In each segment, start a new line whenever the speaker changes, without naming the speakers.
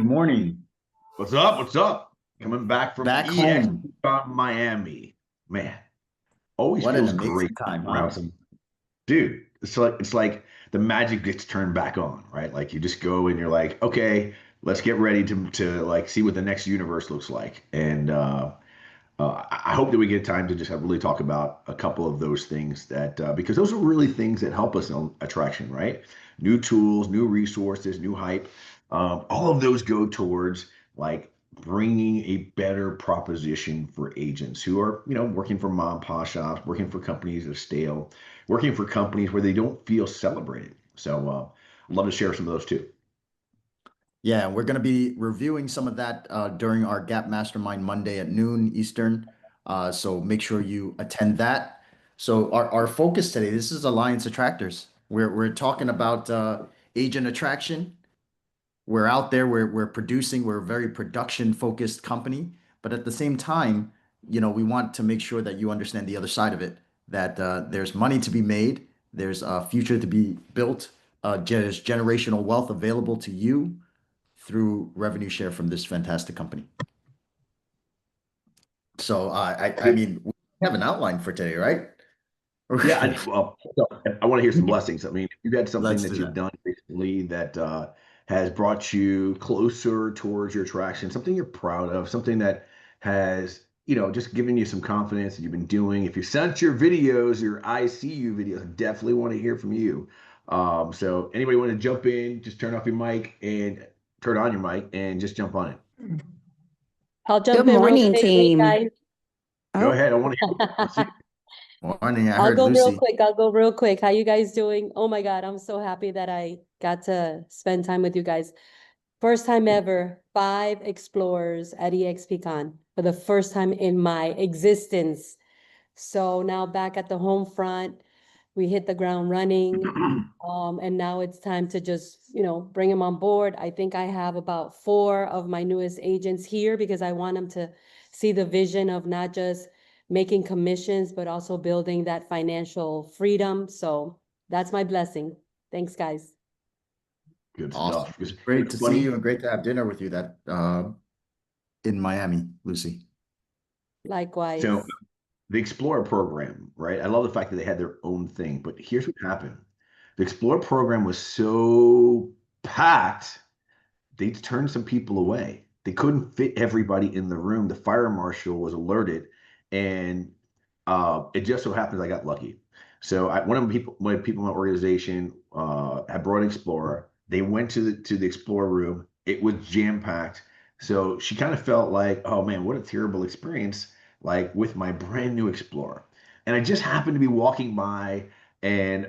morning.
What's up? What's up? Coming back from
Back home.
EXP Miami. Man, always
What an
feels great
amazing time,
around
huh?
some dude. It's like the magic gets turned back on, right? Like you just go and you're like, okay, let's get ready to like see what the next universe looks like. And I hope that we get time to just have really talk about a couple of those things that because those are really things that help us on attraction, right? New tools, new resources, new hype. All of those go towards like bringing a better proposition for agents who are, working for mom and pop shops, working for companies that are stale, working for companies where they don't feel celebrated. So I'd love to share some of those too.
Yeah, we're going to be reviewing some of that during our Gap Mastermind Monday at noon Eastern. So make sure you attend that. So our focus today, this is Alliance Attractors. We're talking about agent attraction. We're out there, we're producing, we're a very production focused company, but at the same time, we want to make sure that you understand the other side of it, that there's money to be made, there's a future to be built, there's generational wealth available to you through revenue share from this fantastic company. So I mean, we have an outline for today, right?
Yeah, I want to hear some blessings. I mean, if you've had something
Let's
that
do
you've
that.
done recently that has brought you closer towards your attraction, something you're proud of, something that has, just given you some confidence that you've been doing. If you sent your videos, your ICU videos, I definitely want to hear from you. So anybody want to jump in, just turn off your mic and turn on your mic and just jump on it.
I'll
Good
jump in real
morning,
quickly,
team.
guys.
Go
Oh,
ahead. I want to hear. Let's see.
Morning, I
I'll
heard
go real
Lucy.
quick. I'll go real quick. How you guys doing? Oh my God, I'm so happy that I got to spend time with you guys. First time ever, 5 explorers at EXPCon for the first time in my existence. So now back at the home front, we hit the ground running. And now it's time to just, bring them on board. I think I have about 4 of my newest agents here because I want them to see the vision of not just making commissions, but also building that financial freedom. So that's my blessing. Thanks, guys.
Good
Awesome.
stuff. It's
Great to see
funny.
you and great to have dinner with you that in Miami, Lucy.
Likewise.
So the Explorer program, right? I love the fact that they had their own thing, but here's what happened. The Explorer program was so packed, they turned some people away. They couldn't fit everybody in the room. The fire marshal was alerted, and it just so happens I got lucky. So one of the people in my organization had brought an Explorer. They went to the Explorer room. It was jam packed. So she kind of felt like, oh man, what a terrible experience, like with my brand new Explorer. And I just happened to be walking by, and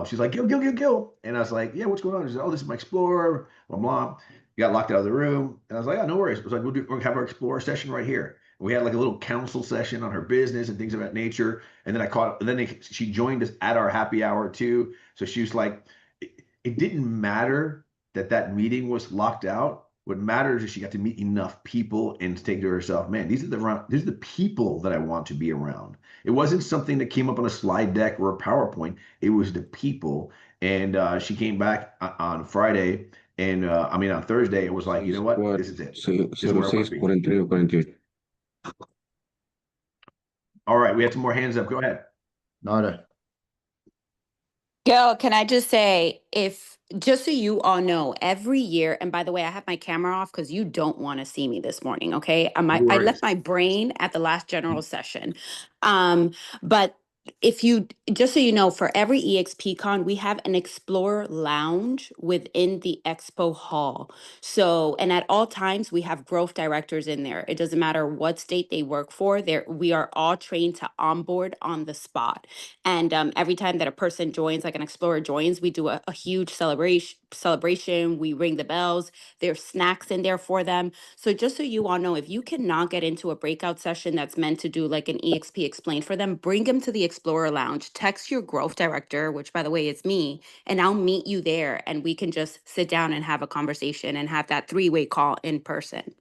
she's like, "Gil, Gil, Gil, Gil," and I was like, "Yeah, what's going on?" She said, "Oh, this is my Explorer, blah blah." Got locked out of the room, and I was like, "Oh, no worries." It was like, we'll have our Explorer session right here. We had like a little council session on her business and things of that nature. And then she joined us at our happy hour too. So she was like, it didn't matter that meeting was locked out. What matters is she got to meet enough people and to think to herself, man, these are the people that I want to be around. It wasn't something that came up on a slide deck or a PowerPoint. It was the people. And she came back on Friday, and on Thursday. It was like, you know what? This is it. This is where I want to be.
06 43 48.
All right, we have some more hands up. Go ahead.
Nada.
Gil, can I just say, just so you all know, every year, and by the way, I have my camera off because you don't want to see me this morning, okay?
No
I
worries.
left my brain at the last general session. But just so you know, for every EXPCon, we have an Explorer Lounge within the Expo Hall. So, and at all times, we have growth directors in there. It doesn't matter what state they work for. We are all trained to onboard on the spot. And every time that a person joins, like an explorer joins, we do a huge celebration. We ring the bells. There's snacks in there for them. So just so you all know, if you cannot get into a breakout session that's meant to do like an EXP explain for them, bring them to the Explorer Lounge. Text your growth director, which by the way is me, and I'll meet you there and we can just sit down and have a conversation and have that 3-way call in person.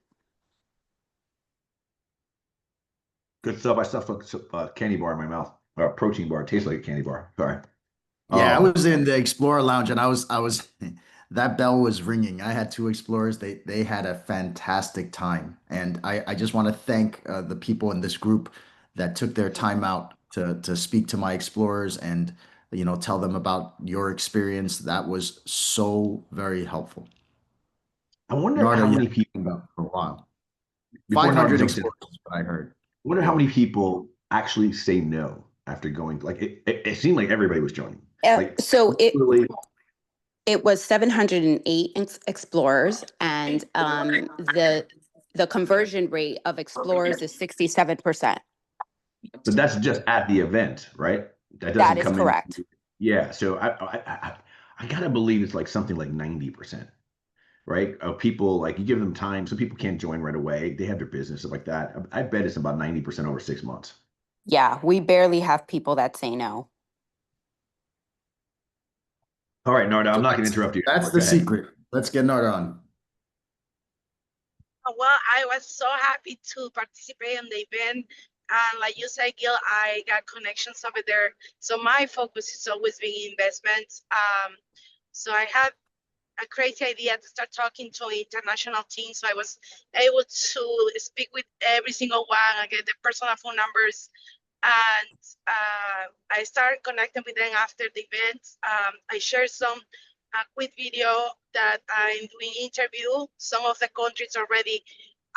Good stuff. I stuffed a candy bar in my mouth. Or a protein bar. It tastes like a candy bar. Sorry.
Yeah, I was in the Explorer Lounge and I was that bell was ringing. I had two explorers. They had a fantastic time, and I just want to thank the people in this group that took their time out to speak to my explorers and tell them about your experience. That was so very helpful.
I wonder
Nardo,
how
yeah,
many people,
about for a while.
before Nardo
500
jumps in,
explorers is what I heard.
I wonder how
Yeah.
many people actually say no after going. Like it seemed like everybody was joining. Like
So
literally,
it was 708 explorers, and the conversion rate of explorers is 67%.
but that's just at the event, right? That
That
doesn't
is
come in.
correct.
Yeah, so I gotta believe it's like something like 90%, right? Of people, like you give them time, so people can't join right away. They have their business, stuff like that. I bet it's about 90% over 6 months.
Yeah, we barely have people that say no.
All right, Narda, I'm
So
not gonna interrupt you
that's
anymore.
the
Go ahead.
secret. Let's get Nardo on.
Well, I was so happy to participate in the event. And like you said, Gil, I got connections over there. So my focus is always being investments. So I had a crazy idea to start talking to international teams. So I was able to speak with every single one. I get the personal phone numbers, and I started connecting with them after the event. I shared some quick video that I'm doing interview. Some of the countries already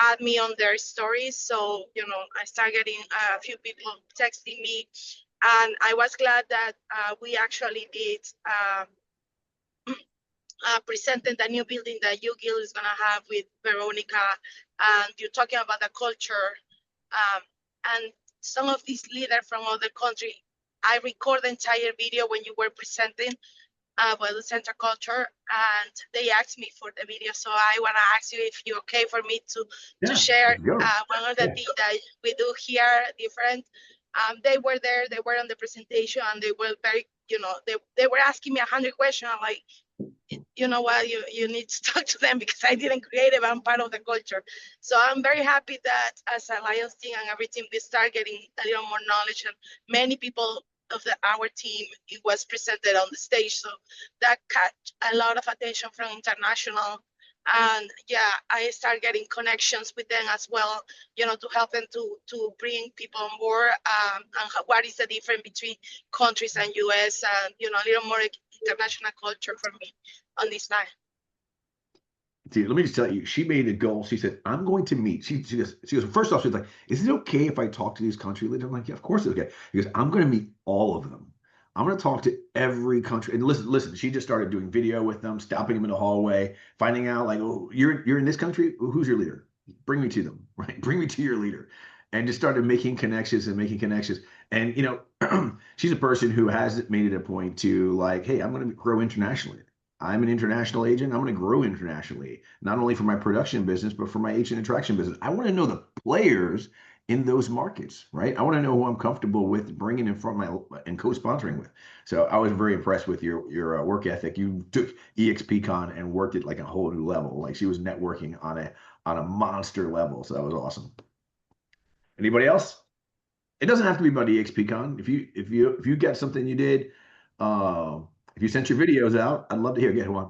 add me on their stories, so I start getting a few people texting me, and I was glad that we actually did. Presenting the new building that UGIL is going to have with Veronica, and you're talking about the culture. And some of these leaders from other countries, I record the entire video when you were presenting about the center culture, and they asked me for the video. So I want to ask you if you're okay for me to
Yeah,
share
let's go.
one of the things that we do here different. They were there, they were on the presentation, and they were very, they were asking me 100 questions. I'm like, you know what, you need to talk to them because I didn't create it, but I'm part of the culture. So I'm very happy that as a Lions team and everything, we start getting a little more knowledge, and many people of our team, it was presented on the stage. So that caught a lot of attention from international. And yeah, I start getting connections with them as well, to help them to bring people on board, and what is the difference between countries and US, and, a little more international culture for me on this night.
See, let me just tell you, she made a goal. She said, I'm going to meet. She goes, first off, she's like, is it okay if I talk to these country leaders? I'm like, yeah, of course it's okay. He goes, I'm going to meet all of them. I'm going to talk to every country. And listen, she just started doing video with them, stopping them in the hallway, finding out like, oh, you're in this country? Who's your leader? Bring me to them, right? Bring me to your leader. And just started making connections and making connections. And, she's a person who has made it a point to like, hey, I'm going to grow internationally. I'm an international agent. I'm going to grow internationally, not only for my production business, but for my agent attraction business. I want to know the players in those markets, right? I want to know who I'm comfortable with bringing in front of my and co-sponsoring with. So I was very impressed with your work ethic. You took EXPCon and worked it like a whole new level. Like she was networking on a monster level. So that was awesome. Anybody else? It doesn't have to be about EXPCon. If you got something you did, uh, if you sent your videos out, I'd love to hear. Get one.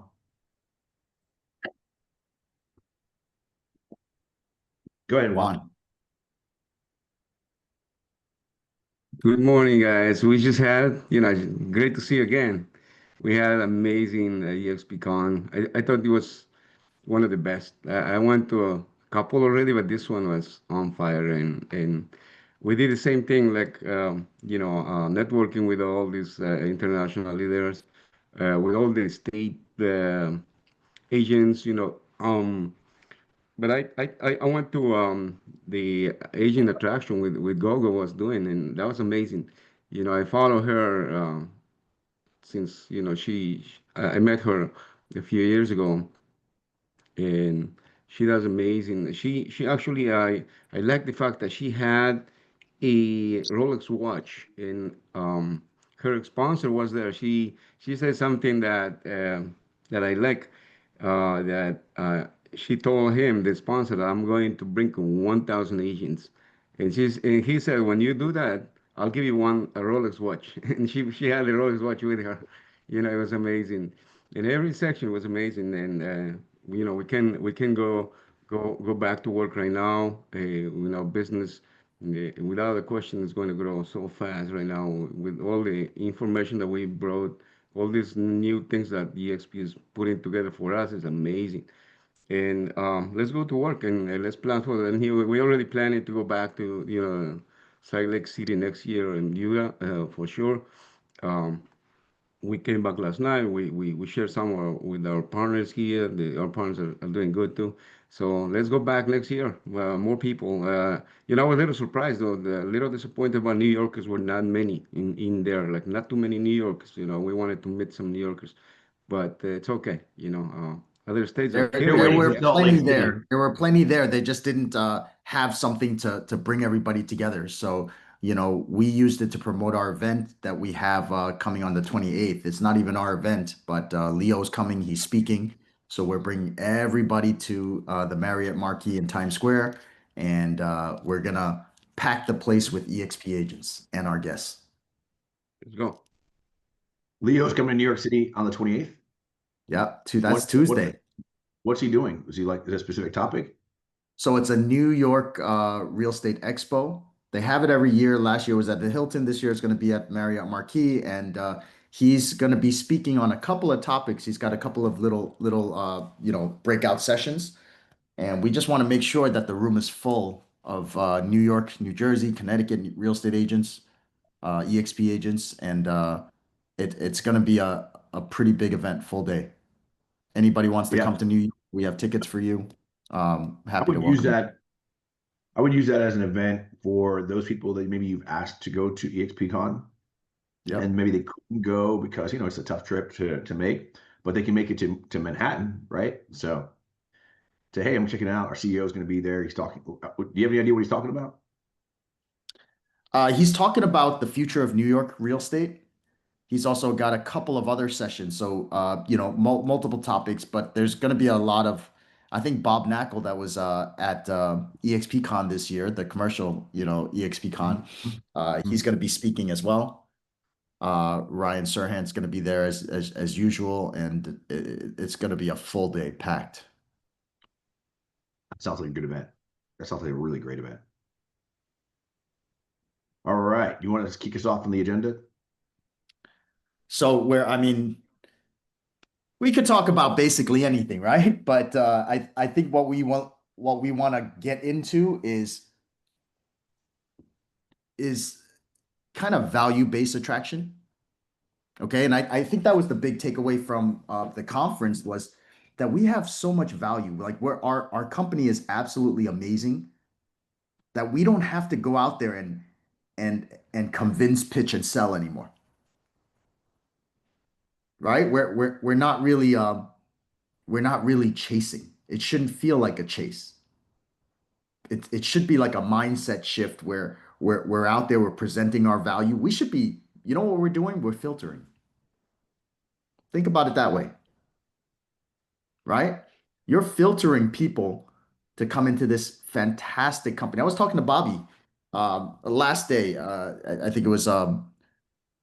Go ahead, Juan.
Juan.
Good morning, guys. We just had, great to see you again. We had an amazing EXPCon. I thought it was one of the best. I went to a couple already, but this one was on fire. And we did the same thing, like, networking with all these international leaders, with all the state agents, but I went to the Asian attraction with Gogo was doing, and that was amazing. I follow her since I met her a few years ago, and she does amazing. She actually I like the fact that she had a Rolex watch, and her sponsor was there. She said something that I like. That she told him, the sponsor, that I'm going to bring 1,000 agents, and he said, when you do that, I'll give you a Rolex watch. And she had a Rolex watch with her. It was amazing. and every section was amazing. And we can go back to work right now. Business without a question is going to grow so fast right now with all the information that we brought, all these new things that EXP is putting together for us is amazing. And let's go to work and let's plan for that. And here we already planning to go back to Salt Lake City next year and Utah for sure. Um, we came back last night. We shared some with our partners here. Our partners are doing good too. So let's go back next year. More people. I was a little surprised though. A little disappointed about New Yorkers were not many in there. Like not too many New Yorkers. We wanted to meet some New Yorkers, but it's okay. Other states are
They're
There
killing
waiting
it.
for
were
Salt
plenty
Lake City.
there. There were plenty there. They just didn't have something to bring everybody together. So, we used it to promote our event that we have coming on the 28th. It's not even our event, but Leo's coming. He's speaking. So we're bringing everybody to the Marriott Marquis in Times Square, and we're gonna pack the place with EXP agents and our guests.
Let's go.
Leo's coming to New York City on the 28th.
Yep, that's
What
Tuesday.
what's he doing? Is it a specific topic?
So it's a New York real estate expo. They have it every year. Last year was at the Hilton. This year it's going to be at Marriott Marquis, and he's going to be speaking on a couple of topics. He's got a couple of little breakout sessions, and we just want to make sure that the room is full of New York, New Jersey, Connecticut real estate agents, EXP agents, and it's going to be a pretty big event, full day. Anybody wants to
Yeah,
come to New York, we have tickets for you.
I
Happy to
would use
welcome you.
that. I would use that as an event for those people that maybe you've asked to go to EXPCon and
Yep.
maybe they couldn't go because it's a tough trip to make, but they can make it to Manhattan, right? So say, hey, I'm checking it out. Our CEO is going to be there. He's talking. Do you have any idea what he's talking about?
He's talking about the future of New York real estate. He's also got a couple of other sessions, so multiple topics. But there's going to be a lot of, I think Bob Knackel that was at EXPCon this year, the commercial, EXPCon. He's going to be speaking as well. Ryan Serhant's going to be there as usual, and it's going to be a full day packed.
That sounds like a good event. That sounds like a really great event. All right. You want to kick us off on the agenda?
So I mean, we could talk about basically anything, right? But I think what we want to get into is kind of value-based attraction. Okay, and I think that was the big takeaway from the conference was that we have so much value. Like our company is absolutely amazing that we don't have to go out there and convince, pitch, and sell anymore. Right? We're not really chasing. It shouldn't feel like a chase. It should be like a mindset shift where we're out there, we're presenting our value. We should be, you know what we're doing? We're filtering. Think about it that way, right? You're filtering people to come into this fantastic company. I was talking to Bobby last day. I think it was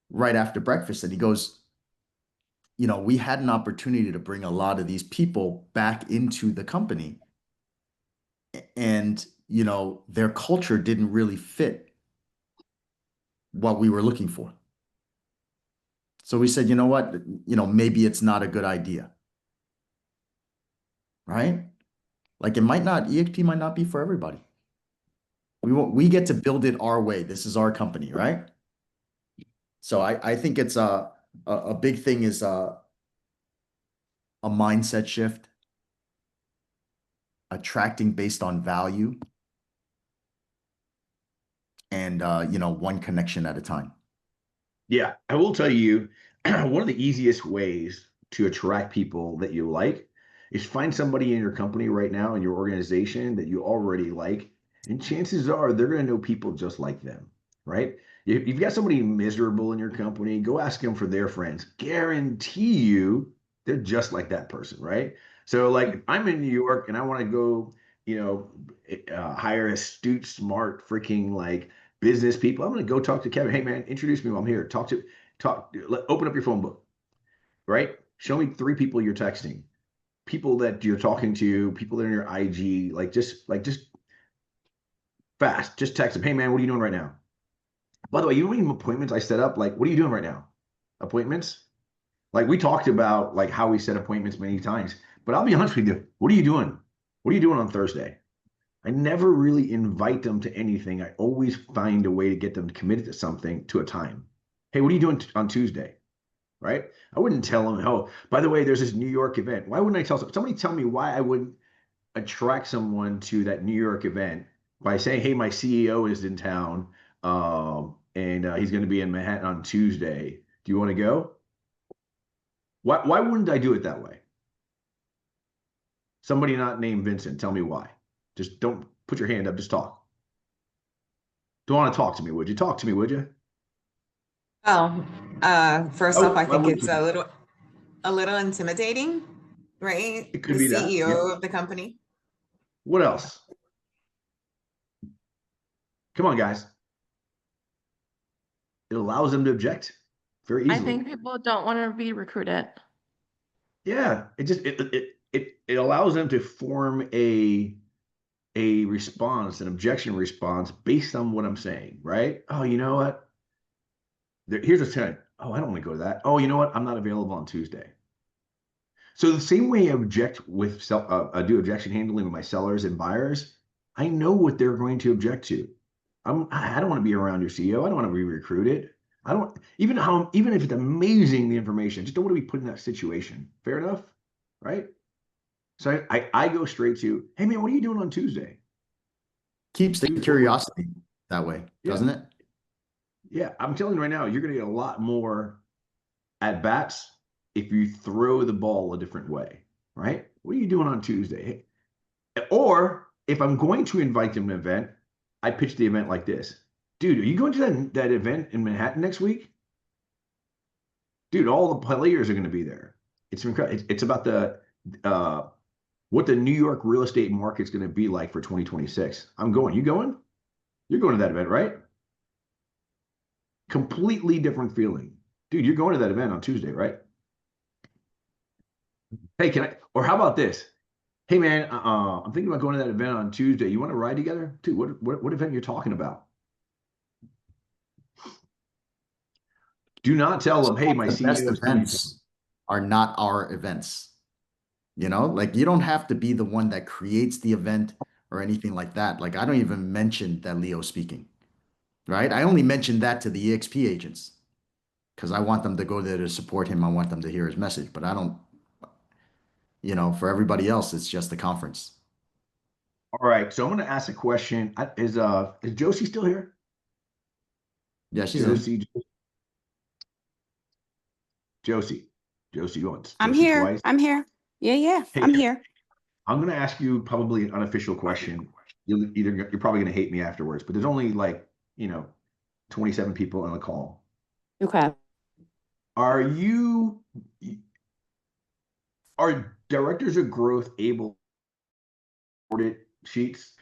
right after breakfast, and he goes, we had an opportunity to bring a lot of these people back into the company, and their culture didn't really fit what we were looking for. So we said, you know what, maybe it's not a good idea, right? Like EXP might not be for everybody. We get to build it our way. This is our company, right? So I think it's a big thing is a mindset shift, attracting based on value, and one connection at a time.
Yeah, I will tell you, one of the easiest ways to attract people that you like is find somebody in your company right now in your organization that you already like, and chances are they're going to know people just like them, right? If you've got somebody miserable in your company, go ask them for their friends. Guarantee you they're just like that person, right? So, like, if I'm in New York and I want to go, hire astute, smart, freaking like business people. I'm going to go talk to Kevin. Hey man, introduce me while I'm here. Open up your phone book, right? Show me 3 people you're texting, people that you're talking to, people that are in your IG, just fast. Just text them. Hey man, what are you doing right now? By the way, you know how many appointments I set up? Like, what are you doing right now? Appointments? Like we talked about like how we set appointments many times. But I'll be honest with you. What are you doing? What are you doing on Thursday? I never really invite them to anything. I always find a way to get them committed to something to a time. Hey, what are you doing on Tuesday? Right? I wouldn't tell them, oh, by the way, there's this New York event. Why wouldn't I tell somebody tell me why I wouldn't attract someone to that New York event by saying, hey, my CEO is in town and he's going to be in Manhattan on Tuesday. Do you want to go? Why wouldn't I do it that way? Somebody not named Vincent, tell me why. Just don't put your hand up, just talk. Don't want to talk to me, would you? Talk to me, would you?
Oh, first off,
Oh,
I
why
think
wouldn't
it's
you?
a little intimidating, right?
It
The
could be that. Yep.
CEO of the company.
What else? Come on, guys. It allows them to object very
I
easily.
think people don't want to be recruited.
Yeah, it allows them to form a response, an objection response based on what I'm saying, right? Oh, you know what? Here's a 10. Oh, I don't want to go to that. Oh, you know what? I'm not available on Tuesday. So the same way I object with I do objection handling with my sellers and buyers, I know what they're going to object to. I don't want to be around your CEO. I don't want to be recruited. I don't even if it's amazing the information, just don't want to be put in that situation. Fair enough, right? So I go straight to, hey man, what are you doing on Tuesday?
Keeps the curiosity that way, doesn't it?
Yeah, I'm telling you right now, you're going to get a lot more at bats if you throw the ball a different way, right? What are you doing on Tuesday? Or if I'm going to invite them to an event, I pitch the event like this. Dude, are you going to that event in Manhattan next week? Dude, all the players are going to be there. It's incredible. It's about the what the New York real estate market's going to be like for 2026. I'm going. You going? You're going to that event, right? Completely different feeling. Dude, you're going to that event on Tuesday, right? Hey, can I, or how about this? Hey man, I'm thinking about going to that event on Tuesday. You want to ride together? Dude, what event you're talking about? Do not tell them, hey, my
The best
CEO is coming to town.
events are not our events. You know, like you don't have to be the one that creates the event or anything like that. Like I don't even mention that Leo's speaking, right? I only mention that to the EXP agents because I want them to go there to support him. I want them to hear his message, but I don't, for everybody else, it's just the conference.
All right, so I'm going to ask a question. Is Josie still here?
Yeah, she's in.
Josie, you want
I'm
Josie
here.
twice?
I'm here. Yeah,
Hey,
I'm here.
I'm going to ask you probably an unofficial question. You're probably going to hate me afterwards, but there's only 27 people on the call.
Okay.
Are directors of growth able to audit sheets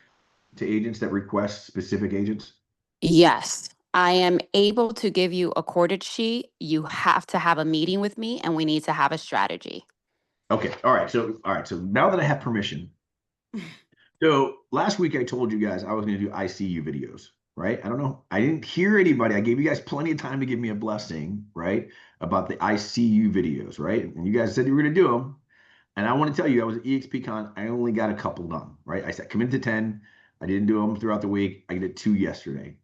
to agents that request specific agents?
Yes, I am able to give you a corded sheet. You have to have a meeting with me and we need to have a strategy.
Okay. All right. So now that I have permission, so last week I told you guys I was going to do ICU videos, right? I don't know. I didn't hear anybody. I gave you guys plenty of time to give me a blessing, right? About the ICU videos, right? And you guys said you were going to do them. And I want to tell you, I was at EXPCon. I only got a couple done, right? I said committed to 10. I didn't do them throughout the week. I did 2 yesterday.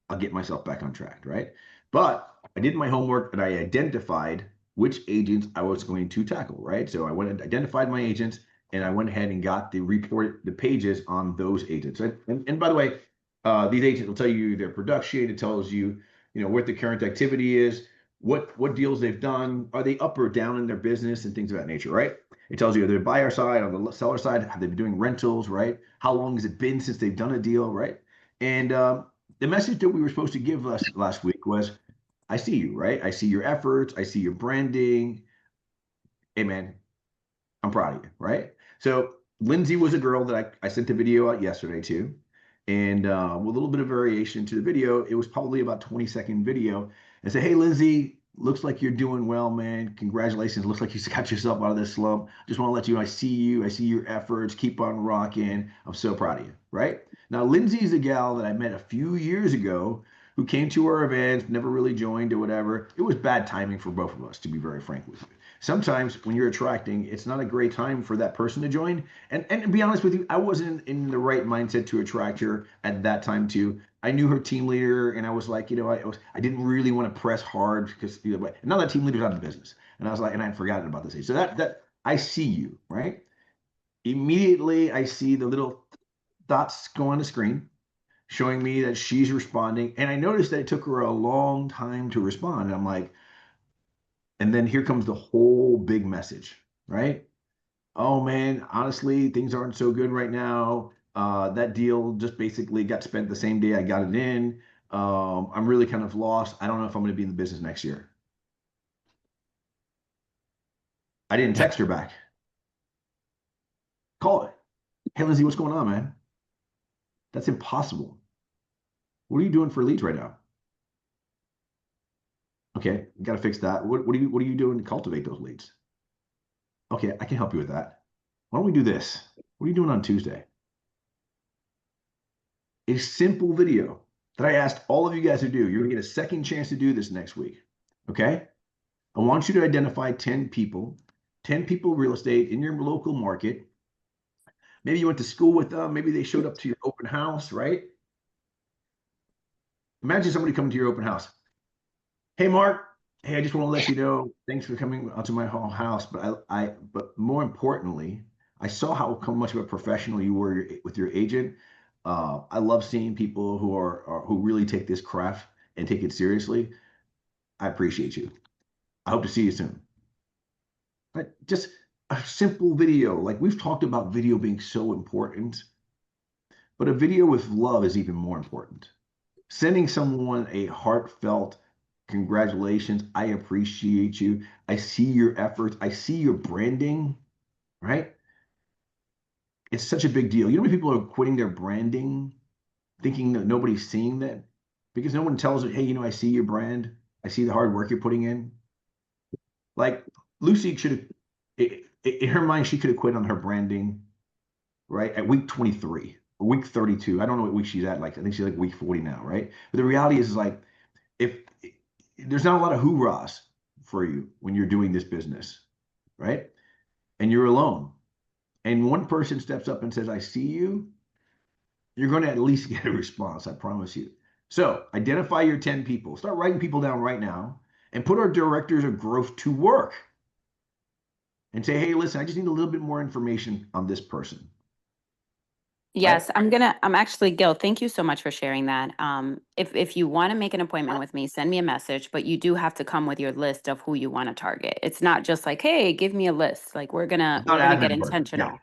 I'll get myself back on track, right? But I did my homework and I identified which agents I was going to tackle, right? So I went and identified my agents and I went ahead and got the pages on those agents. And by the way, these agents will tell you their production. It tells you, what the current activity is, what deals they've done, are they up or down in their business and things of that nature, right? It tells you, are they buyer side, on the seller side, have they been doing rentals, right? How long has it been since they've done a deal, right? And the message that we were supposed to give last week was, I see you, right? I see your efforts. I see your branding. Hey, man, I'm proud of you, right? So Lindsay was a girl that I sent the video out yesterday to. And with a little bit of variation to the video, it was probably about 20-second video. And say, hey, Lindsay, Looks like you're doing well, man. Congratulations. Looks like you got yourself out of this slump. Just want to let you know I see you. I see your efforts. Keep on rocking. I'm so proud of you, right? Now, Lindsay's a gal that I met a few years ago who came to our events, never really joined or whatever. It was bad timing for both of us, to be very frank with you. Sometimes when you're attracting, it's not a great time for that person to join. And to be honest with you, I wasn't in the right mindset to attract her at that time too. I knew her team leader, and I was like, I didn't really want to press hard because now that team leader's out of the business, and I was like, and I had forgotten about this age. So that I see you right immediately. I see the little dots go on the screen showing me that she's responding, and I noticed that it took her a long time to respond. And I'm like, and then here comes the whole big message, right? Oh man, honestly, things aren't so good right now. That deal just basically got spent the same day I got it in. I'm really kind of lost. I don't know if I'm going to be in the business next year. I didn't text her back. Call it. Hey, Lindsay, what's going on, man? That's impossible. What are you doing for leads right now? Okay, got to fix that. What are you doing to cultivate those leads? Okay, I can help you with that. Why don't we do this? What are you doing on Tuesday? A simple video that I asked all of you guys to do. You're gonna get a second chance to do this next week. Okay? I want you to identify 10 people real estate in your local market. Maybe you went to school with them, maybe they showed up to your open house, right? Imagine somebody coming to your open house. Hey, Mark. Hey, I just want to let you know, thanks for coming out to my whole house. But more importantly, I saw how much of a professional you were with your agent. I love seeing people who really take this craft and take it seriously. I appreciate you. I hope to see you soon. Right? Just a simple video. Like we've talked about video being so important, but a video with love is even more important. Sending someone a heartfelt congratulations. I appreciate you. I see your efforts. I see your branding, right? It's such a big deal. You know how many people are quitting their branding, thinking that nobody's seeing that? Because no one tells it, hey, I see your brand. I see the hard work you're putting in. Like Lucy should have, in her mind, she could have quit on her branding, right? At week 23 or week 32. I don't know what week she's at. Like, I think she's like week 40 now, right? But the reality is like, if there's not a lot of hoorahs for you when you're doing this business, right? And you're alone. And one person steps up and says, I see you, you're going to at least get a response, I promise you. So identify your 10 people. Start writing people down right now and put our directors of growth to work and say, hey, listen, I just need a little bit more information on this person.
Yes, I'm actually, Gil, thank you so much for sharing that. If you want to make an appointment with me, send me a message, but you do have to come with your list of who you want to target. It's not just like, hey, give me a list. Like we're gonna get
Admin part.
intentional.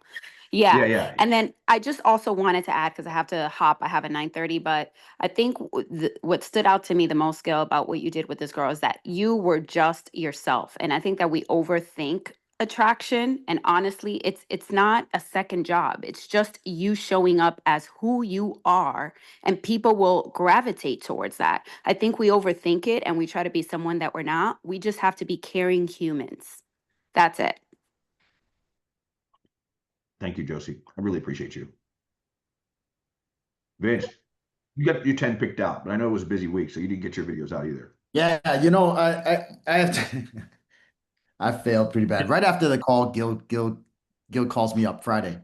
Yeah,
Yeah.
yeah.
And then I just also wanted to add, because I have to hop, I have a 9:30, but I think what stood out to me the most, Gil, about what you did with this girl is that you were just yourself. And I think that we overthink attraction, and honestly it's not a second job. It's just you showing up as who you are, and people will gravitate towards that. I think we overthink it and we try to be someone that we're not. We just have to be caring humans. That's it.
Thank you, Josie. I really appreciate you. Vince, you got your 10 picked out, but I know it was a busy week, so you didn't get your videos out either.
Yeah, I have to I failed pretty bad. Right after the call, Gil calls me up Friday, and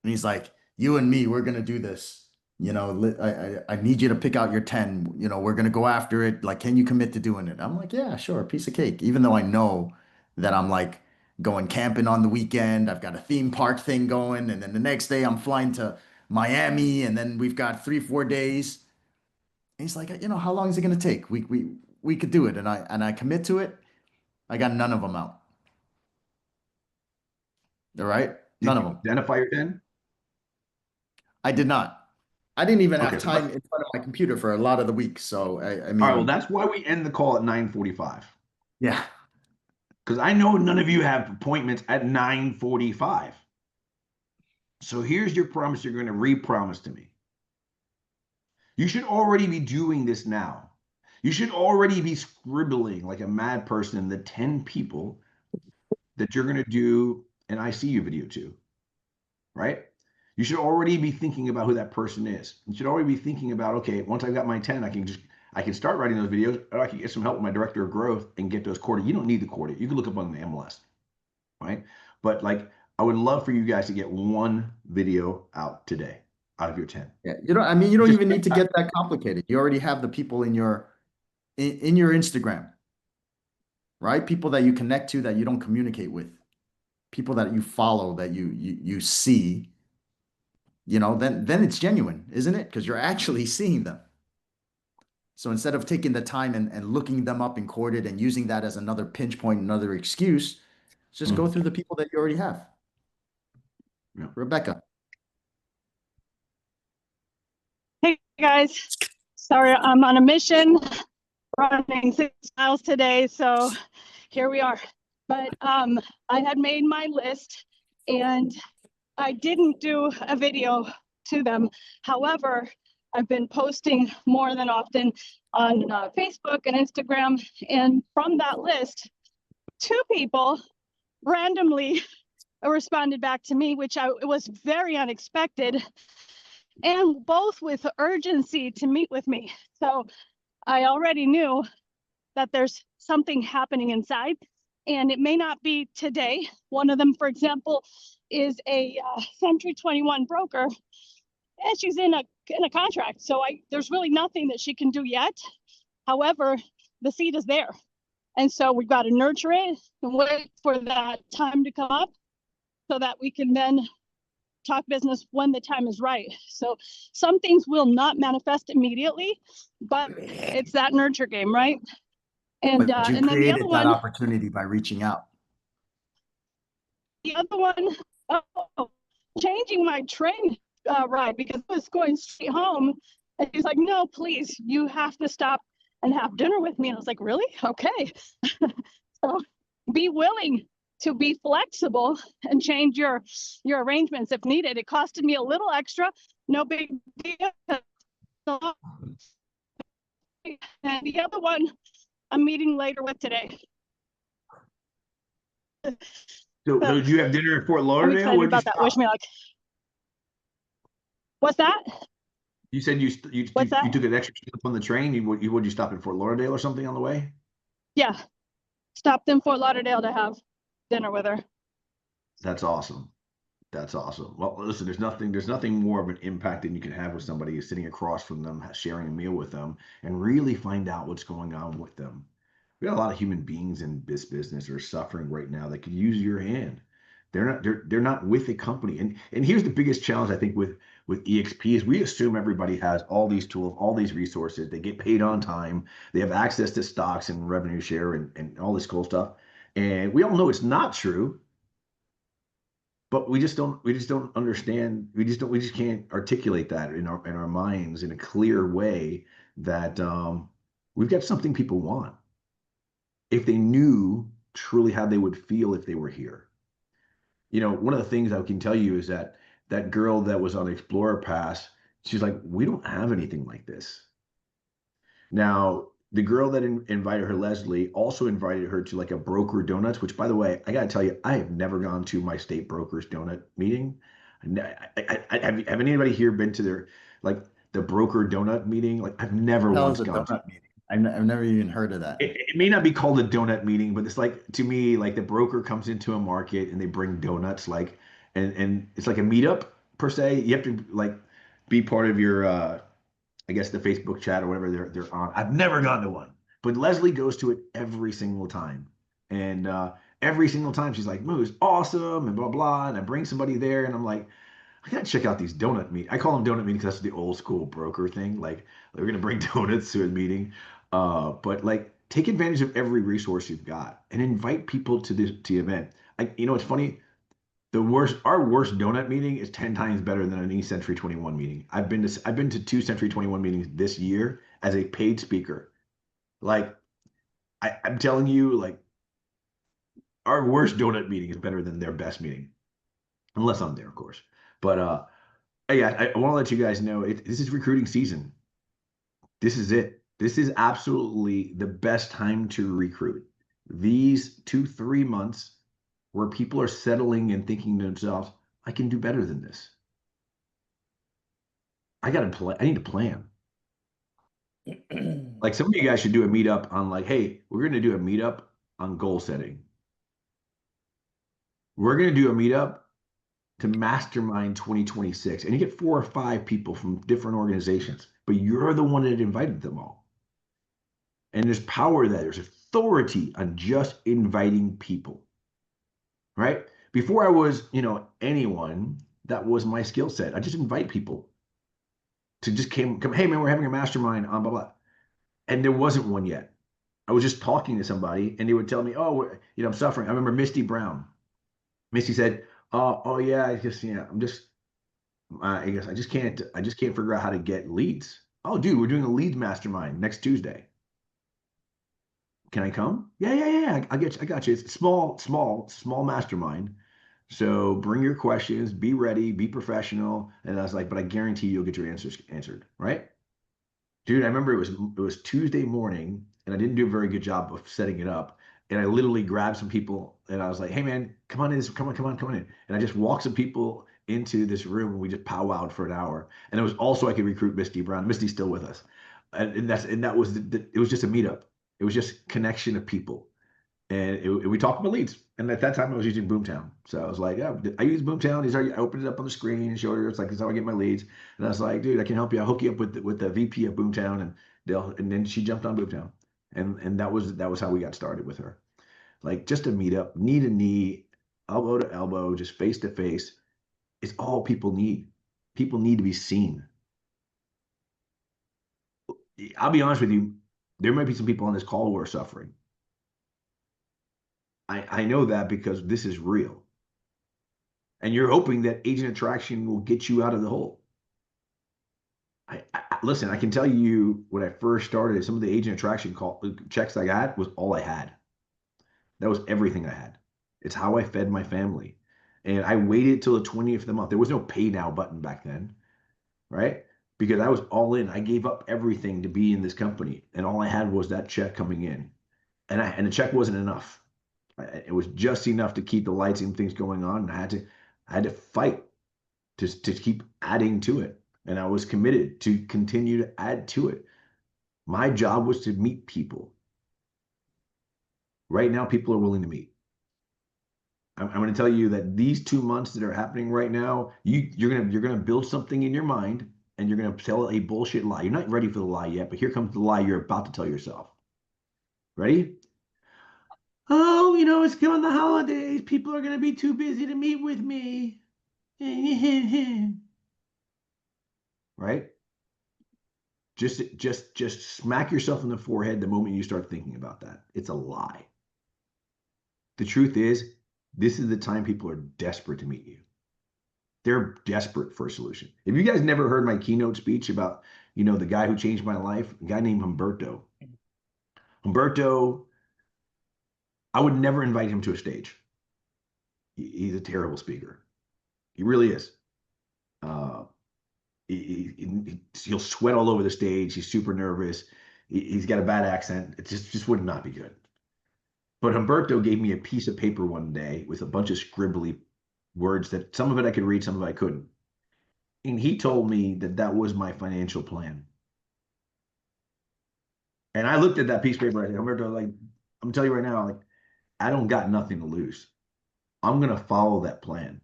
he's like, "You and me, we're gonna do this. I need you to pick out your 10. We're gonna go after it. Like, can you commit to doing it?" I'm like, "Yeah, sure, piece of cake." Even though I know that I'm like going camping on the weekend, I've got a theme park thing going, and then the next day I'm flying to Miami, and then we've got 3, 4 days. And he's like, "How long is it gonna take? We could do it." And I commit to it. I got none of them out. All right?
Did
None of
you
them.
identify your 10?
I did not. I didn't even
Okay,
have time in front of my computer for a lot of the week. So I
all right, well,
mean,
that's why we end the call at 9:45.
yeah.
Because I know none of you have appointments at 9:45. So here's your promise you're going to re-promise to me. You should already be doing this now. You should already be scribbling like a mad person the 10 people that you're going to do an ICU video to, right? You should already be thinking about who that person is. You should already be thinking about, okay, once I've got my 10, I can start writing those videos, or I can get some help with my director of growth and get those quarter. You don't need the quarter. You can look up on the MLS, right? But like, I would love for you guys to get one video out today out of your 10.
Yeah, I mean, you don't
Just
even need to get that complicated. You already have the people in your Instagram, right? People that you connect to that you don't communicate with, people that you follow that you see, then it's genuine, isn't it? Because you're actually seeing them. So instead of taking the time and looking them up and corded and using that as another pinch point, another excuse, just go through the people that you already have.
Yeah.
Rebecca.
Hey guys, sorry, I'm on a mission, running 6 miles today, so here we are. But I had made my list and I didn't do a video to them. However, I've been posting more than often on Facebook and Instagram, and from that list, 2 people randomly responded back to me, which it was very unexpected, and both with urgency to meet with me. So I already knew that there's something happening inside, and it may not be today. One of them, for example, is a Century 21 broker, and she's in a contract. So there's really nothing that she can do yet. However, the seed is there. And so we've got to nurture it and wait for that time to come up so that we can then talk business when the time is right. So some things will not manifest immediately, but it's that nurture game, right? And
But you
and then the
created
other
that
one,
opportunity by reaching out.
oh, changing my train ride because I was going straight home, and he's like, "No, please, you have to stop and have dinner with me." And I was like, "Really? Okay." So be willing to be flexible and change your arrangements if needed. It costed me a little extra, no big deal. And the other one I'm meeting later with today.
So did you have dinner in Fort
I'm
Lauderdale?
excited
Where'd you
about that. Wish
stop?
me luck. What's that?
You said you
What's that?
took an extra stop on the train. Would you stop in Fort Lauderdale or something on the way?
Yeah, stopped in Fort Lauderdale to have dinner with her.
That's awesome. That's awesome. Well, listen, there's nothing more of an impact than you can have with somebody who's sitting across from them, sharing a meal with them, and really find out what's going on with them. We got a lot of human beings in this business that are suffering right now that could use your hand. They're not with a company. And here's the biggest challenge I think with EXP is we assume everybody has all these tools, all these resources, they get paid on time, they have access to stocks and revenue share and all this cool stuff. And we all know it's not true, but we just don't understand. We just can't articulate that in our minds in a clear way that we've got something people want if they knew truly how they would feel if they were here. One of the things I can tell you is that that girl that was on Explorer Pass, she's like, we don't have anything like this. Now, the girl that invited her, Leslie, also invited her to like a broker donuts, which, by the way, I got to tell you, I have never gone to my state broker's donut meeting. Have anybody here been to their, like, the broker donut meeting? Like, I've never
Hell
once
is a
gone to.
donut meeting. I've never even heard of that.
It may not be called a donut meeting, but it's like, to me, like the broker comes into a market and they bring donuts, like, and it's like a meetup per se. You have to like be part of your I guess the Facebook chat or whatever they're on. I've never gone to one, but Leslie goes to it every single time, and every single time she's like, "Moo, it's awesome," and blah blah. And I bring somebody there, and I'm like, I gotta check out these donut meet. I call them donut meetings because that's the old school broker thing. Like they're gonna bring donuts to a meeting, but like take advantage of every resource you've got and invite people to the event. It's funny. Our worst donut meeting is 10 times better than an Century 21 meeting. I've been to 2 Century 21 meetings this year as a paid speaker. Like I'm telling you, like our worst donut meeting is better than their best meeting, unless I'm there, of course. But yeah, I want to let you guys know this is recruiting season. This is it. This is absolutely the best time to recruit. These 2, 3 months where people are settling and thinking to themselves, I can do better than this. I need to plan. Like some of you guys should do a meetup on like, hey, we're going to do a meetup on goal setting. We're going to do a meetup to mastermind 2026. And you get 4 or 5 people from different organizations, but you're the one that invited them all. And there's power there. There's authority on just inviting people, right? Before I was, anyone, that was my skill set. I just invite people to just come, hey man, we're having a mastermind on blah, blah. And there wasn't one yet. I was just talking to somebody and they would tell me, oh, I'm suffering. I remember Misty Brown. Misty said, oh yeah, I guess I just can't figure out how to get leads. Oh, dude, we're doing a leads mastermind next Tuesday. Can I come? Yeah. I got you. It's small mastermind. So bring your questions, be ready, be professional. And I was like, but I guarantee you'll get your answers answered, right? Dude, I remember it was Tuesday morning, and I didn't do a very good job of setting it up. And I literally grabbed some people, and I was like, "Hey, man, come on in, come on in." And I just walked some people into this room, and we just powwowed for an hour. And it was also I could recruit Misty Brown. Misty's still with us, and that was it was just a meetup. It was just connection of people, and we talked about leads. And at that time, I was using Boomtown, so I was like, "Yeah, I use Boomtown." I opened it up on the screen and showed her. It's like, "This is how I get my leads." And I was like, "Dude, I can help you. I'll hook you up with the VP of Boomtown." And then she jumped on Boomtown, and that was how we got started with her. Like just a meetup, knee to knee, elbow to elbow, just face to face. It's all people need. People need to be seen. I'll be honest with you. There might be some people on this call who are suffering. I know that because this is real. And you're hoping that agent attraction will get you out of the hole. Listen, I can tell you when I first started, some of the agent attraction checks I got was all I had. That was everything I had. It's how I fed my family. And I waited till the 20th of the month. There was no pay now button back then, right? Because I was all in. I gave up everything to be in this company. And all I had was that check coming in. And the check wasn't enough. It was just enough to keep the lights and things going on. And I had to fight to keep adding to it. And I was committed to continue to add to it. My job was to meet people. Right now, people are willing to meet. I'm going to tell you that these 2 months that are happening right now, you're gonna build something in your mind, and you're gonna tell a bullshit lie. You're not ready for the lie yet, but here comes the lie you're about to tell yourself. Ready? Oh, it's coming the holidays. People are gonna be too busy to meet with me. Right? Just smack yourself in the forehead the moment you start thinking about that. It's a lie. The truth is, this is the time people are desperate to meet you. They're desperate for a solution. If you guys never heard my keynote speech about, the guy who changed my life, a guy named Humberto. Humberto, I would never invite him to a stage. He's a terrible speaker. He really is. He'll sweat all over the stage. He's super nervous. He's got a bad accent. It just would not be good. But Humberto gave me a piece of paper one day with a bunch of scribbly words that some of it I could read, some of it I couldn't. And he told me that that was my financial plan. And I looked at that piece of paper. I said, Humberto, like, I'm telling you right now, like, I don't got nothing to lose. I'm gonna follow that plan.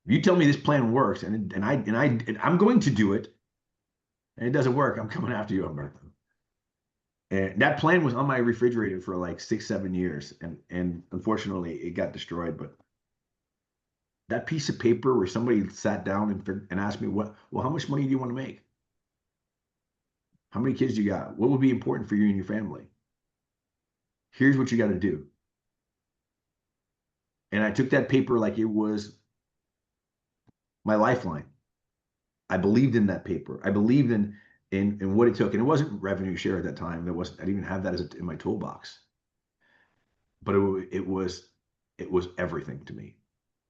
If you tell me this plan works, and I'm going to do it, and it doesn't work, I'm coming after you, Humberto. And that plan was on my refrigerator for like 6, 7 years, and unfortunately, it got destroyed. But that piece of paper where somebody sat down and asked me, how much money do you want to make? How many kids do you got? What would be important for you and your family? Here's what you got to do. And I took that paper like it was my lifeline. I believed in that paper. I believed in what it took. And it wasn't revenue share at that time. I didn't even have that in my toolbox. But it was everything to me.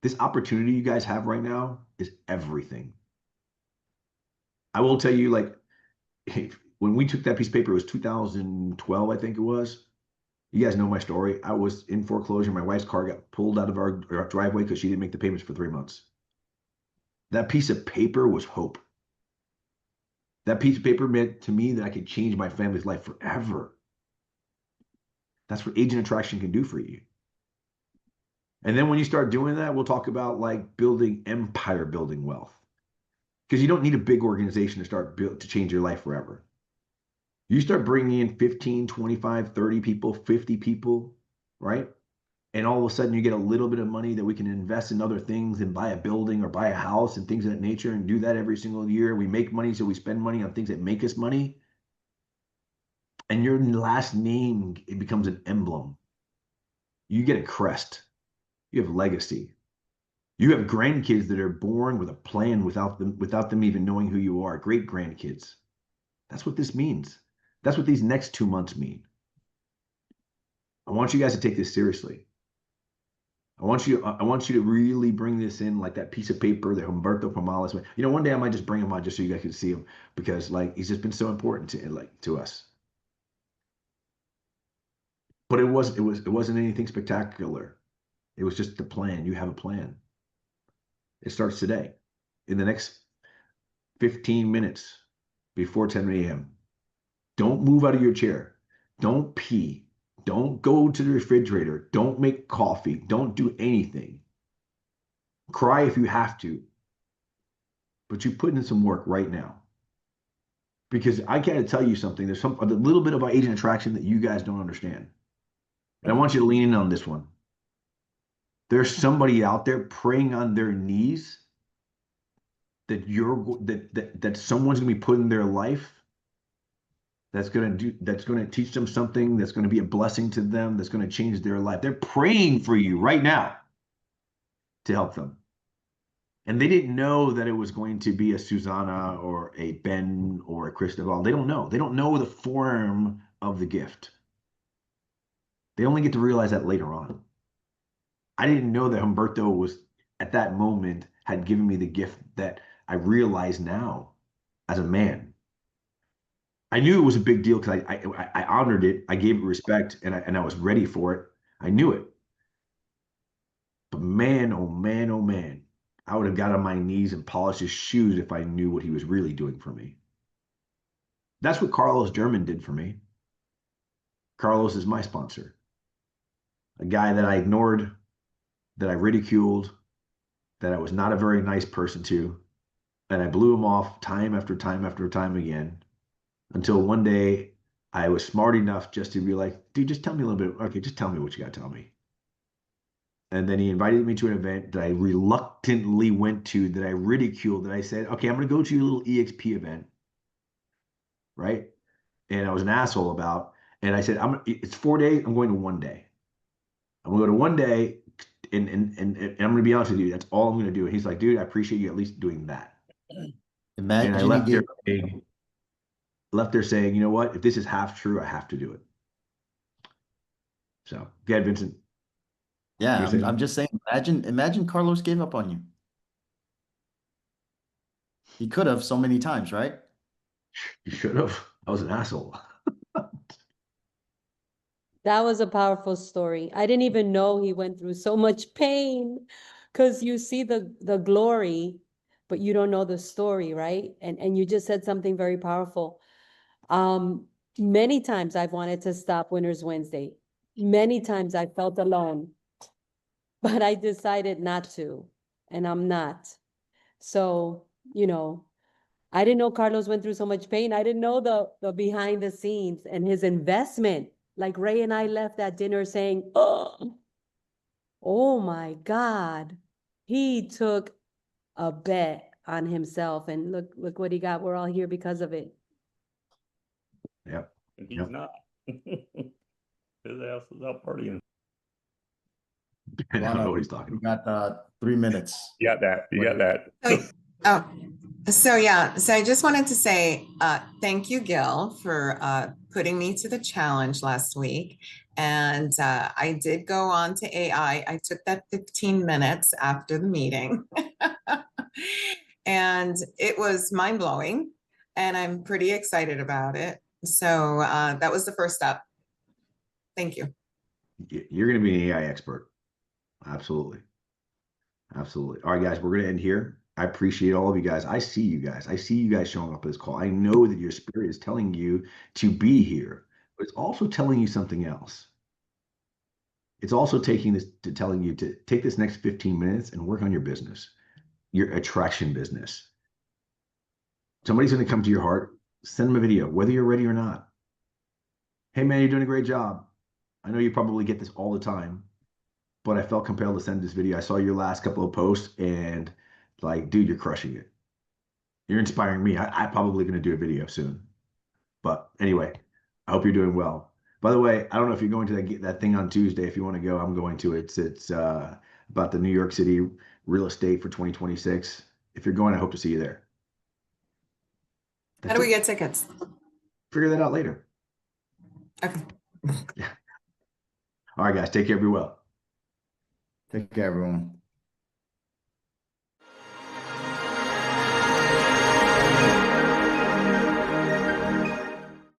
This opportunity you guys have right now is everything. I will tell you, like, when we took that piece of paper, it was 2012, I think it was. You guys know my story. I was in foreclosure. My wife's car got pulled out of our driveway because she didn't make the payments for 3 months. That piece of paper was hope. That piece of paper meant to me that I could change my family's life forever. That's what agent attraction can do for you. And then when you start doing that, we'll talk about like building empire building wealth. Because you don't need a big organization to start to change your life forever. You start bringing in 15, 25, 30 people, 50 people, right? And all of a sudden you get a little bit of money that we can invest in other things and buy a building or buy a house and things of that nature and do that every single year. We make money, so we spend money on things that make us money. And your last name, it becomes an emblem. You get a crest. You have legacy. You have grandkids that are born with a plan without them even knowing who you are. Great grandkids. That's what this means. That's what these next 2 months mean. I want you guys to take this seriously. I want you to really bring this in like that piece of paper that Humberto Pomales. You know, one day I might just bring him on just so you guys can see him, because like he's just been so important to us. But it wasn't anything spectacular. It was just the plan. You have a plan. It starts today. In the next 15 minutes before 10 a.m. Don't move out of your chair. Don't pee. Don't go to the refrigerator. Don't make coffee. Don't do anything. Cry if you have to. But you put in some work right now. Because I gotta tell you something. There's a little bit about agent attraction that you guys don't understand. And I want you to lean in on this one. There's somebody out there praying on their knees that someone's gonna be put in their life that's gonna teach them something, that's gonna be a blessing to them, that's gonna change their life. They're praying for you right now to help them. And they didn't know that it was going to be a Susanna or a Ben or a Cristobal. They don't know. They don't know the form of the gift. They only get to realize that later on. I didn't know that Humberto was, at that moment, had given me the gift that I realize now as a man. I knew it was a big deal because I honored it. I gave it respect, and I was ready for it. I knew it. But man, oh man, oh man, I would have got on my knees and polished his shoes if I knew what he was really doing for me. That's what Carlos German did for me. Carlos is my sponsor. A guy that I ignored, that I ridiculed, that I was not a very nice person to, and I blew him off time after time after time again, until one day I was smart enough just to be like, dude, just tell me a little bit. Okay, just tell me what you got to tell me. And then he invited me to an event that I reluctantly went to, that I ridiculed, that I said, okay, I'm going to go to your little EXP event, right? And I was an asshole about, and I said, it's 4 days, I'm going to 1 day. I'm going to go to 1 day, and I'm going to be honest with you, that's all I'm going to do. And he's like, dude, I appreciate you at least doing that.
Imagine
and I left there saying, you know what? If this is half true, I have to do it. So, go ahead, Vincent.
Yeah, I'm just saying, imagine Carlos gave up on you. He could have so many times, right?
You should have. I was an asshole.
That was a powerful story. I didn't even know he went through so much pain, because you see the glory, but you don't know the story, right? And you just said something very powerful. Many times I've wanted to stop Winners Wednesday. Many times I felt alone, but I decided not to, and I'm not. So, I didn't know Carlos went through so much pain. I didn't know the behind the scenes and his investment. Like Ray and I left that dinner saying, oh my God, he took a bet on himself, and look what he got. We're all here because of it.
Yep.
And he's not. His ass is out partying.
I don't know what he's talking about.
You got 3 minutes.
You got that. You got that.
So yeah, so I just wanted to say thank you, Gil, for putting me to the challenge last week. And I did go on to AI. I took that 15 minutes after the meeting. And it was mind-blowing. and I'm pretty excited about it. So that was the first step. Thank you.
You're going to be an AI expert. Absolutely. Absolutely. All right, guys, we're going to end here. I appreciate all of you guys. I see you guys. I see you guys showing up at this call. I know that your spirit is telling you to be here, but it's also telling you something else. It's also telling you to take this next 15 minutes and work on your business, your attraction business. Somebody's going to come to your heart, send them a video, whether you're ready or not. Hey, man, you're doing a great job. I know you probably get this all the time, but I felt compelled to send this video. I saw your last couple of posts and like, dude, you're crushing it. You're inspiring me. I'm probably going to do a video soon. But anyway, I hope you're doing well. By the way, I don't know if you're going to that thing on Tuesday. If you want to go, I'm going to it. It's about the New York City real estate for 2026. If you're going, I hope to see you there.
How do we get tickets?
Figure that out later.
Okay.
Yeah. All right, guys. Take care. Be well.
Take care, everyone.